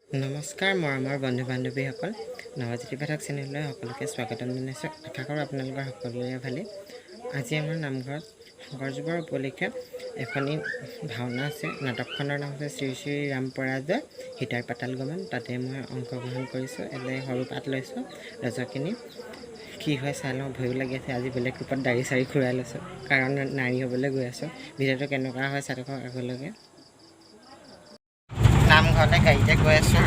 নমস্কাৰ মৰমৰ বন্ধু বান্ধৱীসকল নৱজ্যোতি পাঠক চেনেললৈ সকলোকে স্বাগতম জনাইছোঁ। আশা কৰোঁ আপোনালোকৰ সকলোৰে ভালেই। আজি আমাৰ নামঘৰত শংকৰ যুগৰ উপলক্ষে এখনি ভাওনা আছে। নাটকখনৰ নাম হৈছে শ্ৰী শ্ৰী ৰাম পৰাজয় সীতাৰ পাতাল গমন। তাতে মই অংশগ্ৰহণ কৰিছোঁ। এনে সৰু পাঠ লৈছোঁ। ৰজকিনী কি হয় চাই লওঁ। ভয়ো লাগি আছে। আজি বেলেগ ৰূপত দাড়ি চাৰি খুৰাই লৈছোঁ, কাৰণ নাৰী হ'বলৈ গৈ আছোঁ। ভিডিঅ'টো কেনেকুৱা হয় চাই থাকক আগলৈকে। নামঘৰলৈ গাড়ীতে গৈ আছোঁ।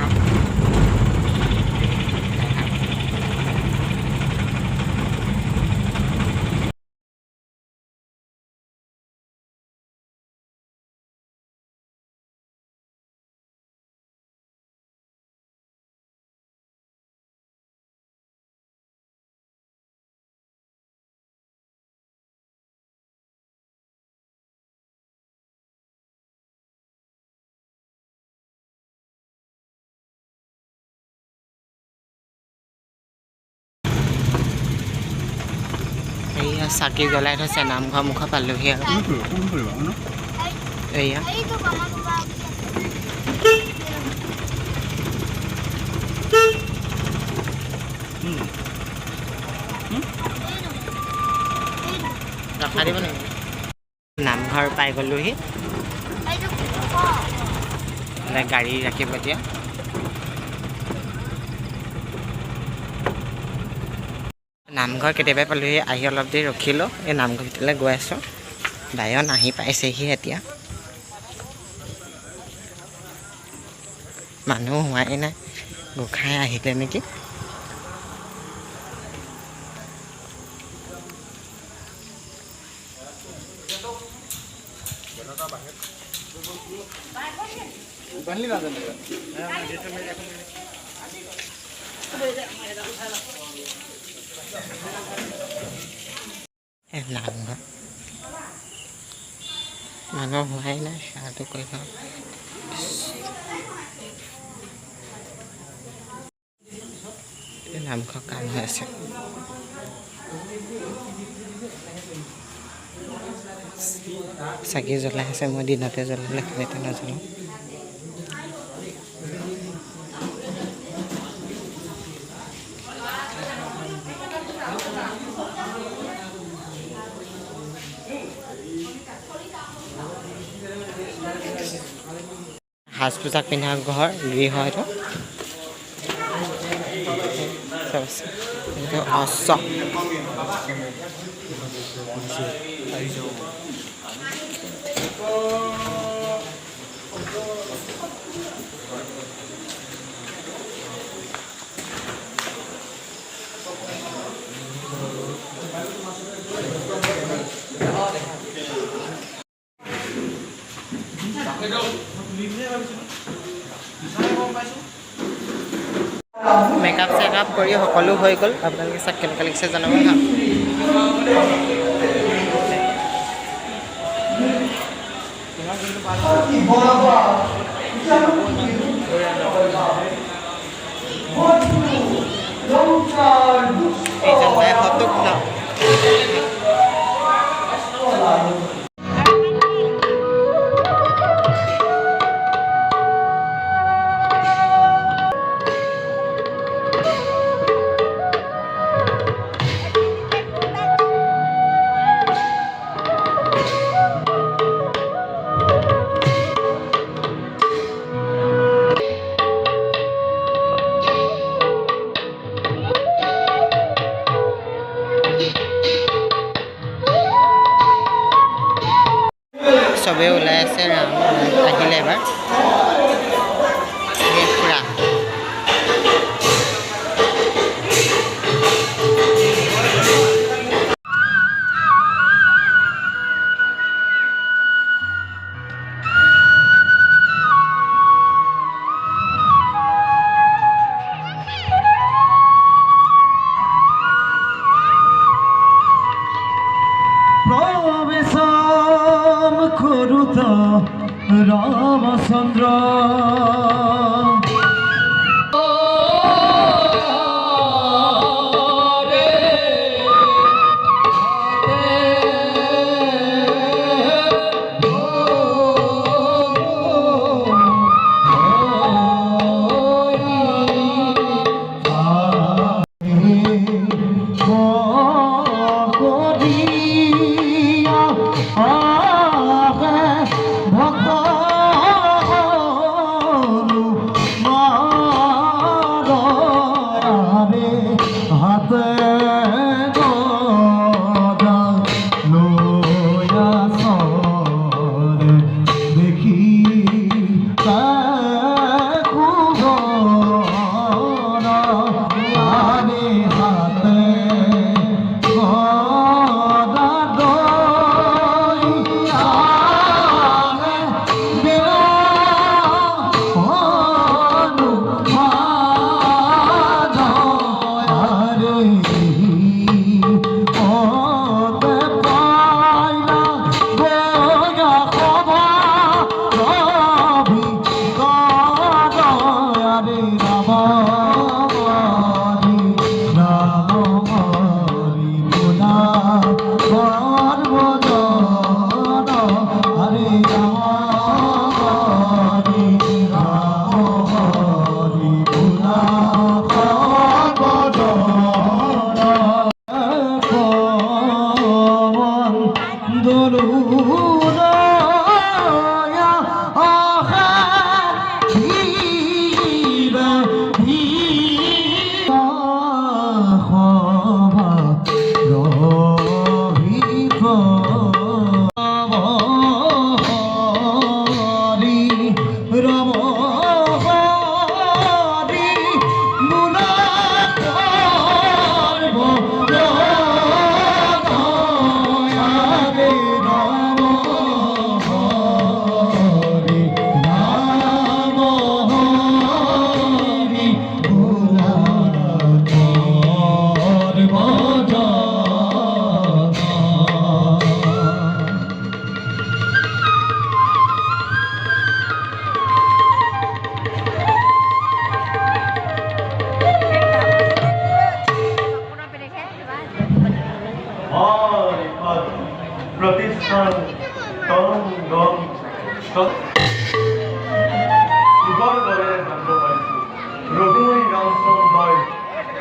এয়া চাকি জ্বলাই থৈছে। নামঘৰ মুখ পালোহি আৰু এয়া ৰখা দিব নেকি? নামঘৰ পাই গ'লোহি। গাড়ী ৰাখিব এতিয়া। নামঘৰ কেতিয়াবাই পালোহি। আহি অলপ দেৰি ৰখিলোঁ। এই নামঘৰ ভিতৰলৈ গৈ আছোঁ। বায়ন আহি পাইছেহি এতিয়া। মানুহ হোৱাই নাই। গোঁসাই আহিলে নেকি? নামঘৰ মানুহ হোৱাই নাই। সেৱাটো কৰিব। নামঘৰ কাম হৈ আছে। চাকি জ্বলাই আছে। মই দিনতে জ্বলালে খালিতে নাজ্বলাওঁ। সাজ পোছাক পিন্ধা ঘৰ গৃহ এইটো মেকআপ চেকআপ কৰি সকলো হৈ গ'ল। আপোনালোকে চাওক কেনেকুৱা লাগিছে জনাব হা। এইজন নাই হতুক ন চবেই ওলাই আছে। ৰাম আহিলে এবাৰ পুৰা। ৰাম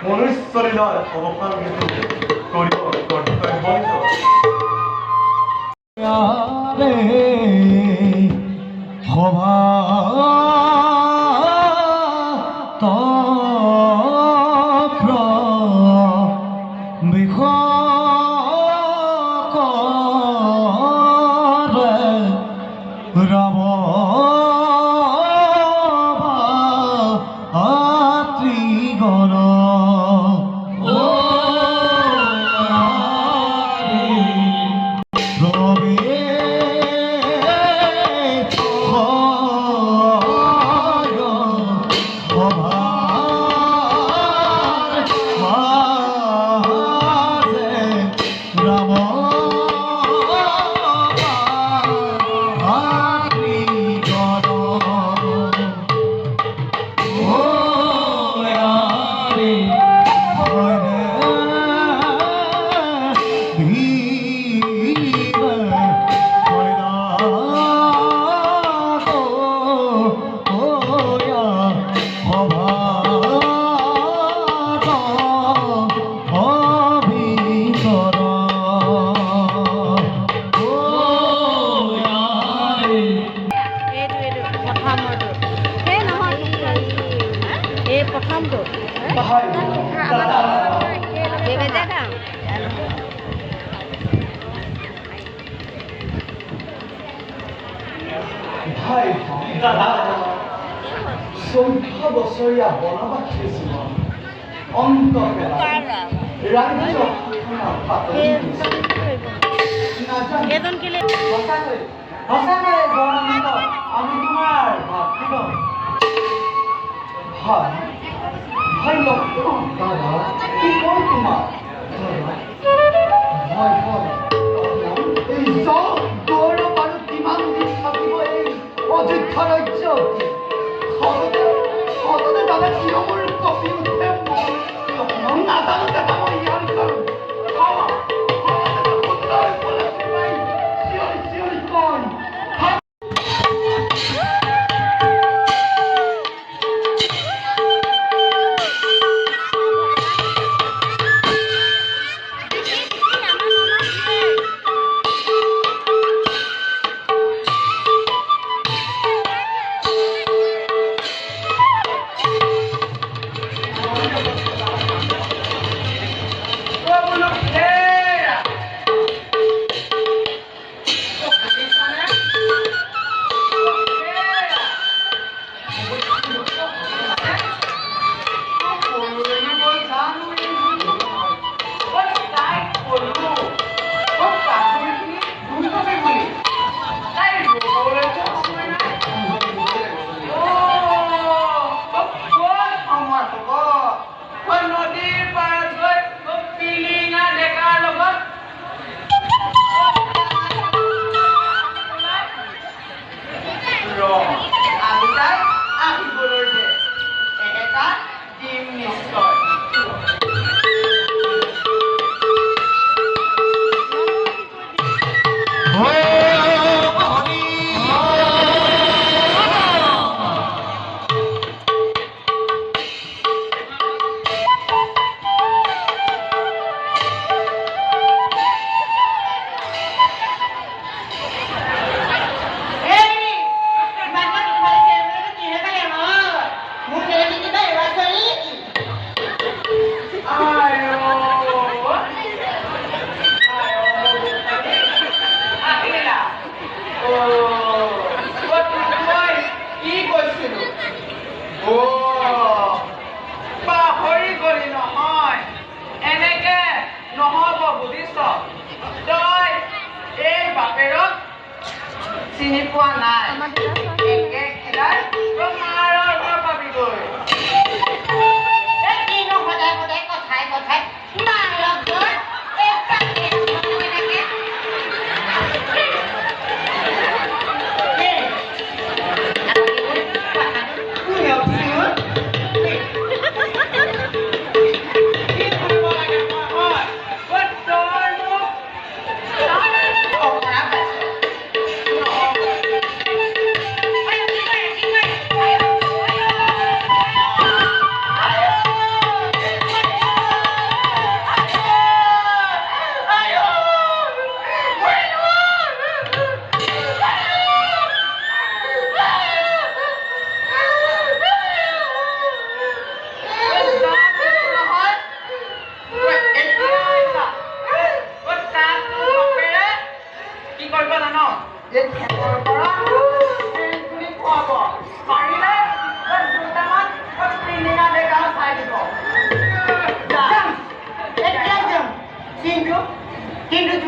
মনুষ্যলীলাৰ অৱসান কৰিব কৰ্তব্যনিত সভা ভাই দাদা 14 বছৰীয়া বনবাসী জীৱন অন্ত পেলাই ৰাজ্য শাসনৰ পাতনি সঁচাকৈ গণমিত আমি তোমাৰ ভাতৃগণ হয় ভাই লক্ষ্মণ দাদা কি কয় তোমাৰ হয় হয় এই গৌৰৱ আৰু কিমান দিন থাকিব এই অযোধ্যা ৰাজ্য সততে দাদা চিৰমূৰ কপি উঠে নাজানোতে মই ইয়াৰ কৰোঁ চিঞৰি কয়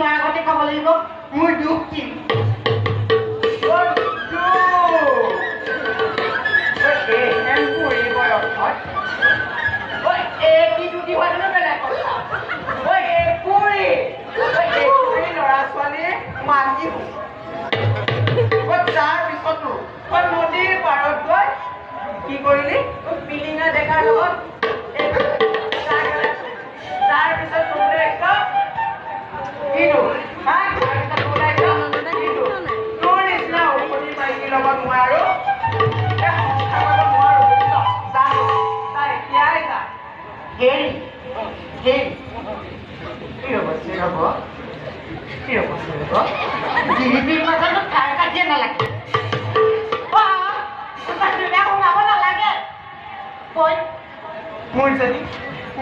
তোমাৰ আগতে ক'ব লাগিব মোৰ দুখ কি নদীৰ পাৰত গৈ কি কৰিলি পিলিঙা ডেকাৰ লগত তাৰ পিছত তোৰ নিচিনা ঔষধি মাইকী ল'ব নোৱাৰো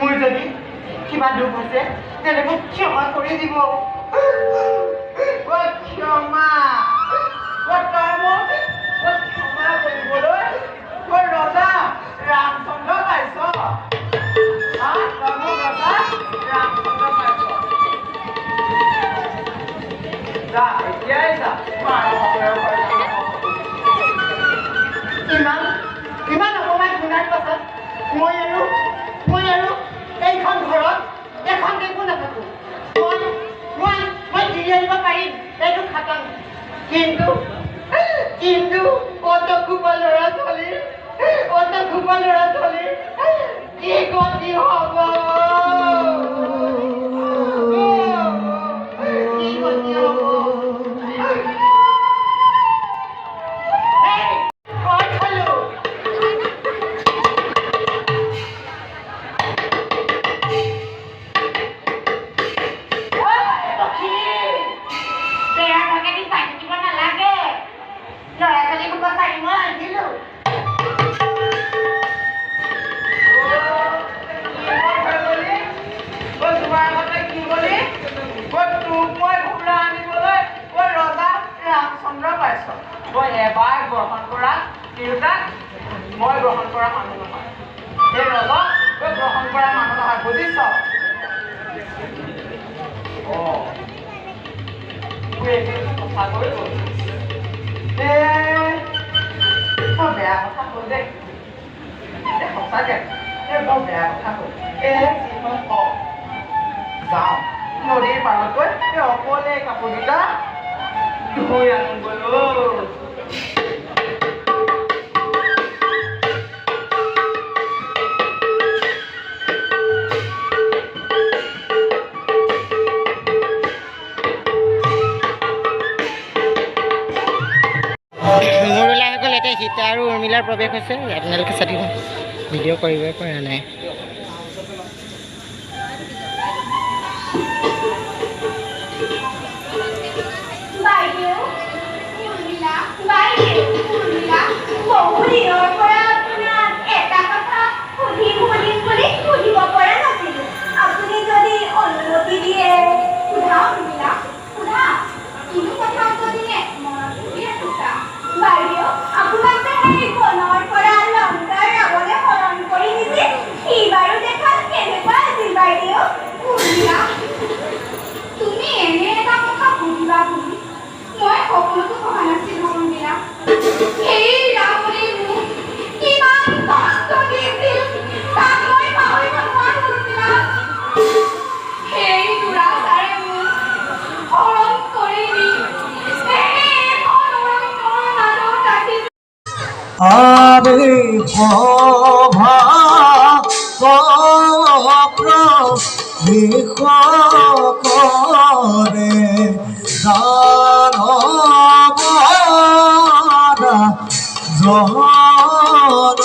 মোৰ যদি কিবা দুখ হৈছে তেনেকৈ ক্ষমা কৰি দিব ক্ষমা ক্ষমা কৰিবলৈ ৰজা ৰামচন্দ্ৰ পাইছ ইমান অপমান শুনাৰ পাছত মই আৰু এইখন ঘৰত এখন একো নাথাকো মই দিৰি আহিব পাৰিম এইটো খাটাং কিন্তু অত খুবা ল'ৰা ছোৱালী কি গতি হ'ব মই গ্ৰহণ কৰা মানুহ নহয় এই ৰজা গ্ৰহণ কৰা মানুহ নহয় বুজিছ কথা কৈ বেয়া কথা হ'ল দেই সঁচাকে বৰ বেয়া কথা হ'ল যাওঁ নদীৰ পাৰত গৈ অকলে কাপোৰকেইটা ধুই আনোগৈ সীতা আৰু উৰ্মিলাৰ প্ৰৱেশ হৈছে আপোনালোকে চাই থাকিব ভিডিঅ' কৰিবই পৰা নাই আরে ভবা চক্র বিখ করে দানবরা জন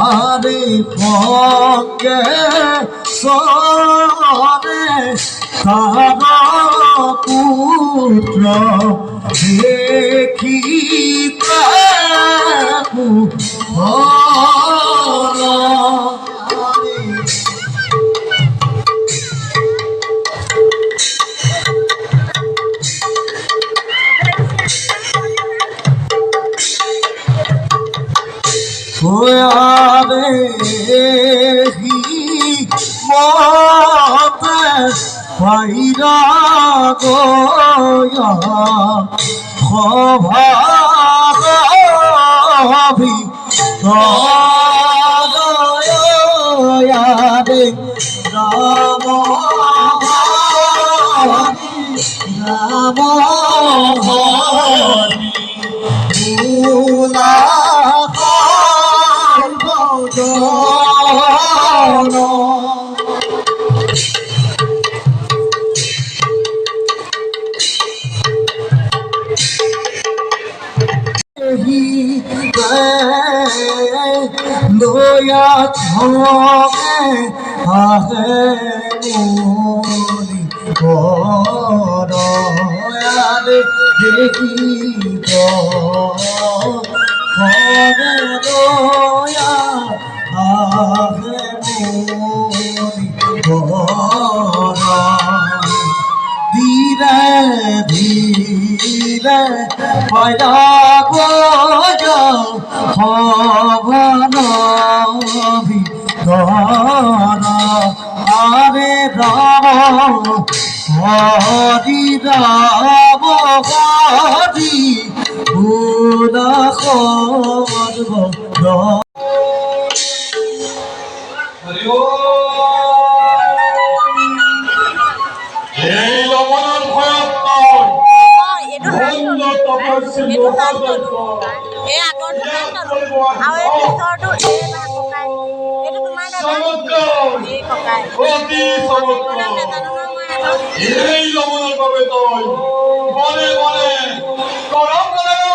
আরে ভঙ্গে সরে তার পুত্র দেখিতে মতে বৈরাগয়া ভভাবি দয়ারে রাম রাম হরি ভোলা বদন লোয়া থমে আহে মোরি বড়য়ারে দেখি খবে লোয়া আহে মোরি বড় ধীরে ধীরে ভৈরব ভবনবি গণ আরে রাম হরি রাম হরি ভুল করব এই লবণের ভয়ত এই আগৰটো আৰু এই পিছৰটো এই মানে ককাই এইটো তোমাৰ দাদা এই ককাই নাম নাজানো নহয় মই এই লবণের বাবে তই বনে বনে গরম গরম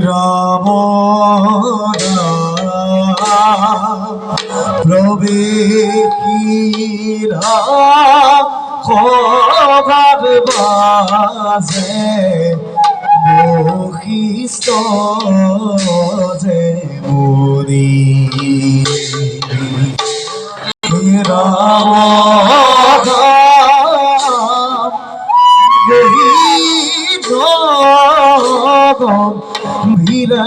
রাম প্রবেশীরা খবর বাজে বশিষ্ঠ যে মুনি রাম ভিরে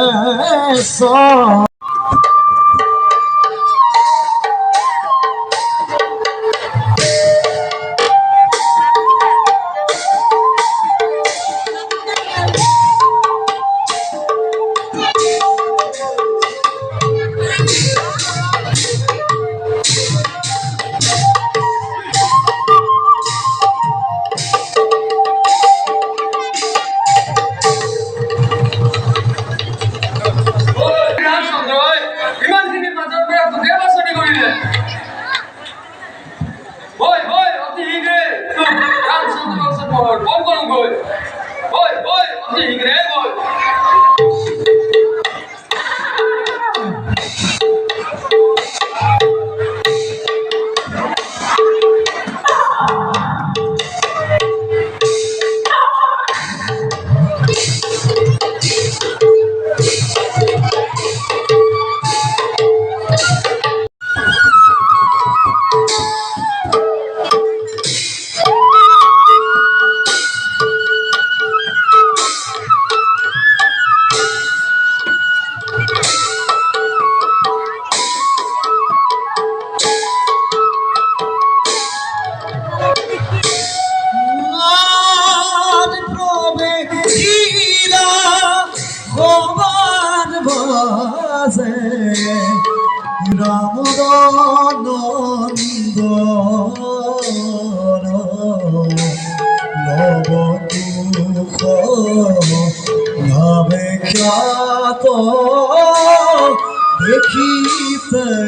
দেখিতে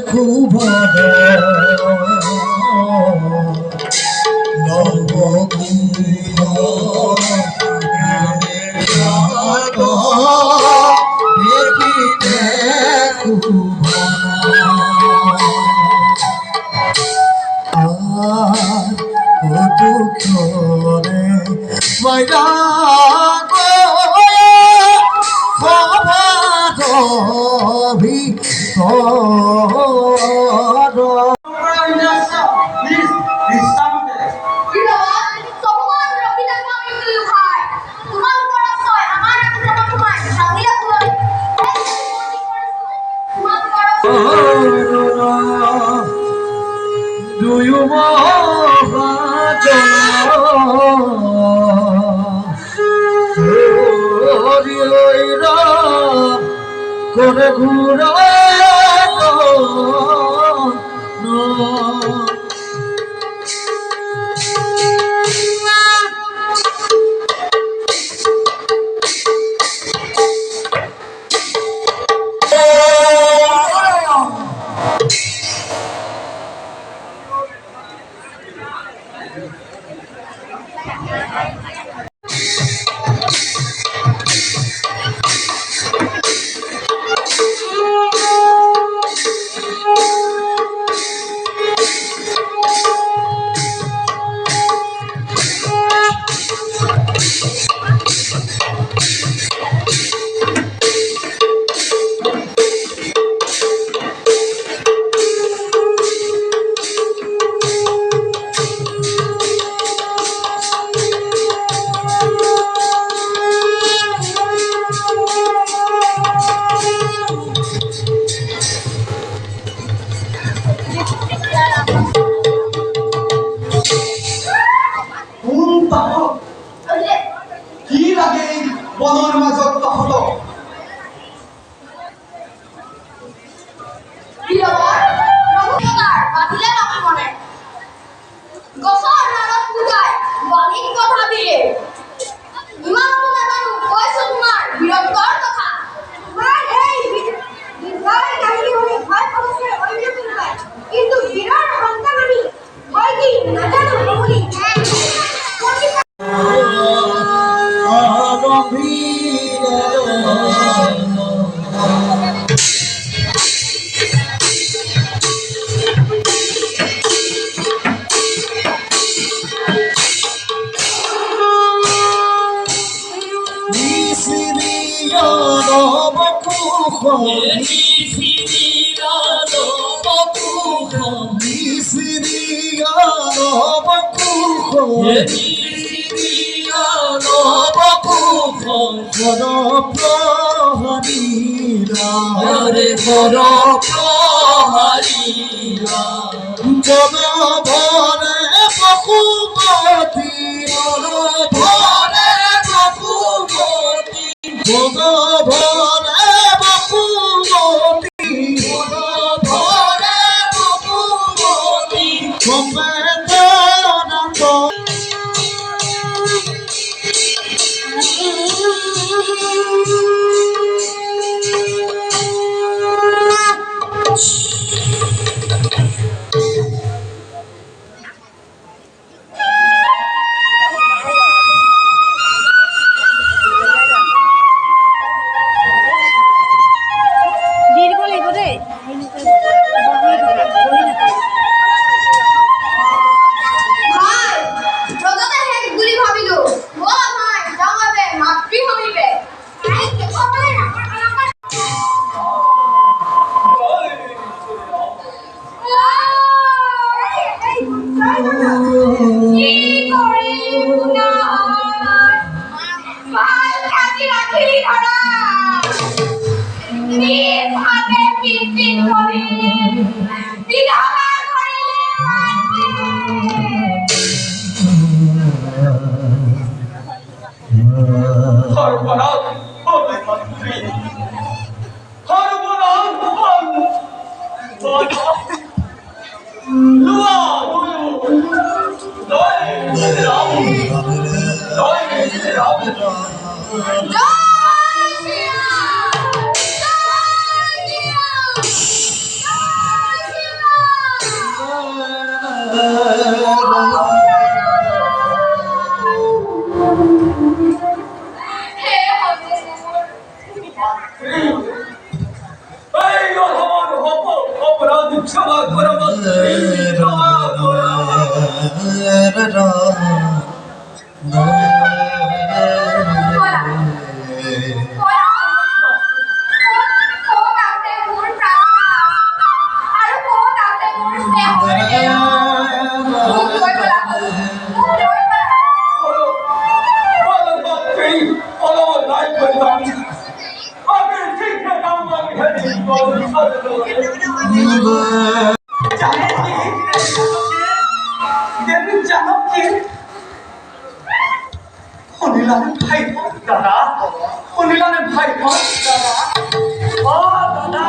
খুব দেখিতে খুব দুঃখরে মাইরা Please, stand up. দুয়ো মহাজনা করে ঘুরা কি লাগে বনৰ মাজত তহঁতক কিন্তু বিরাট সন্তান আমি হয় কি নাজানো বলি শুনিলানে ভাই দাদা শুনিলানে ভাই দাদা ও দাদা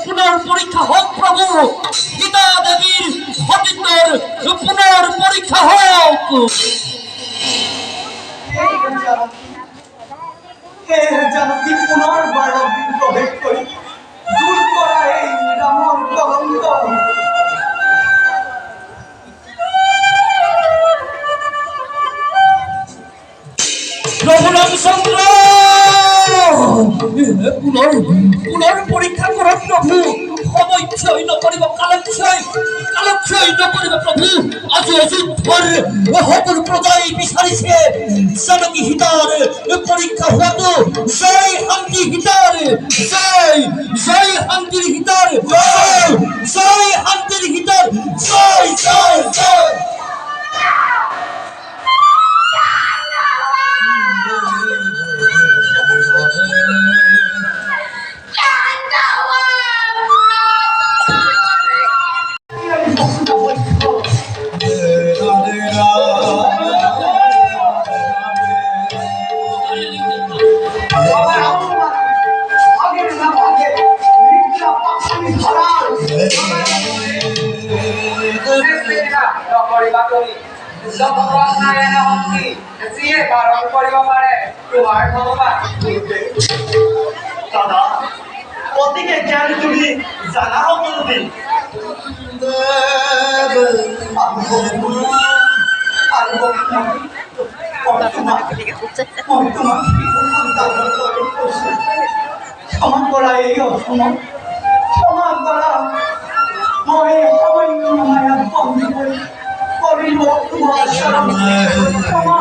পুনর পরীক্ষা হোক প্রভু গীতা দেবীর সতীত্বের পুনর পরীক্ষা হোক জানকী পুনর্বার প্রবেশ করি দূর করা এই রামর কলঙ্ক প্রভু রামচন্দ্র পুনর পরীক্ষা কৰা প্ৰভু সমক্ষয় নকৰিব কালক্ষয় নকৰিব প্ৰভু আজি অযোধ্যাৰ সকলো প্ৰজাই বিচাৰিছে জানকী সীতাৰ পৰীক্ষা হোৱাটো জয় শান্তি সীতাৰ জয় শান্তিৰ সীতাৰ জয় শান্তিৰ সীতাৰ জয় জয় জয় দাদা অতিকে জ্ঞান তুমি জানা সকলোদিন ক্ষমা কৰা এই অসমত ক্ষমা কৰা মই সামান্য মায়া বন্ধ কৰিব তোমাৰ চৰণ ক্ষমা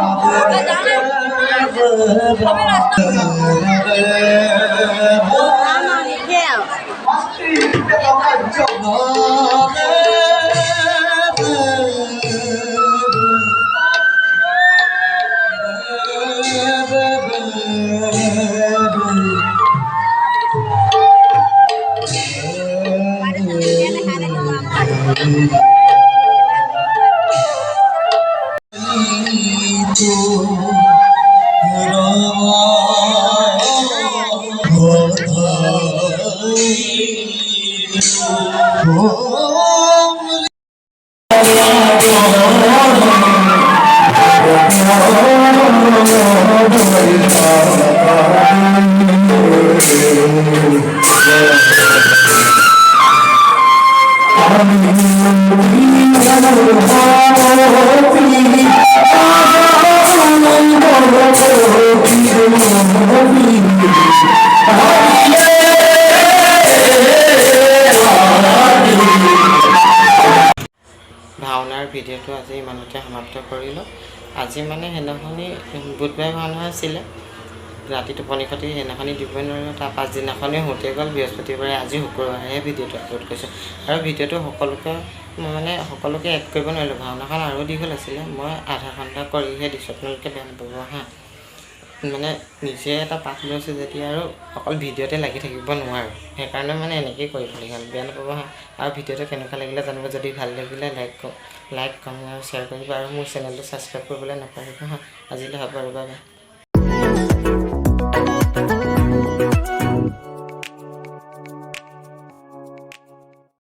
ভাওনাৰ ভিডিঅ'টো আজি ইমানতে সমাপ্ত কৰিলোঁ। আজি মানে সেইদিনাখনি বুধবাৰে ভাওনা আছিলে, ৰাতি টোপনি খতি সেইদিনাখনি দিবই নোৱাৰিলোঁ। তাৰ পাছদিনাখনেই হওঁতে গ'ল বৃহস্পতিবাৰে, আজি শুক্ৰবাৰেহে ভিডিঅ'টো আপলোড কৰিছোঁ। আৰু ভিডিঅ'টো সকলোকে এড কৰিব নোৱাৰিলোঁ, ভাওনাখন আৰু দীঘল আছিলে। মই আধা ঘণ্টা কৰিহে দিছোঁ, আপোনালোকে বেয়া নাপাব হা। মানে নিজে এটা পাঠ লৈছোঁ যেতিয়া আৰু অকল ভিডিঅ'তে লাগি থাকিব নোৱাৰোঁ, সেইকাৰণে মানে এনেকৈয়ে কৰিবলগীয়া হ'ল, বেয়া নাপাব হা। আৰু ভিডিঅ'টো কেনেকুৱা লাগিলে জানিব, যদি ভাল লাগিলে লাইক কমেণ্ট আৰু শ্বেয়াৰ কৰিব, আৰু মোৰ চেনেলটো ছাবস্ক্ৰাইব কৰিবলৈ নাপাহৰিব হা। আজিলৈ হ'ব আৰু বাই বাই।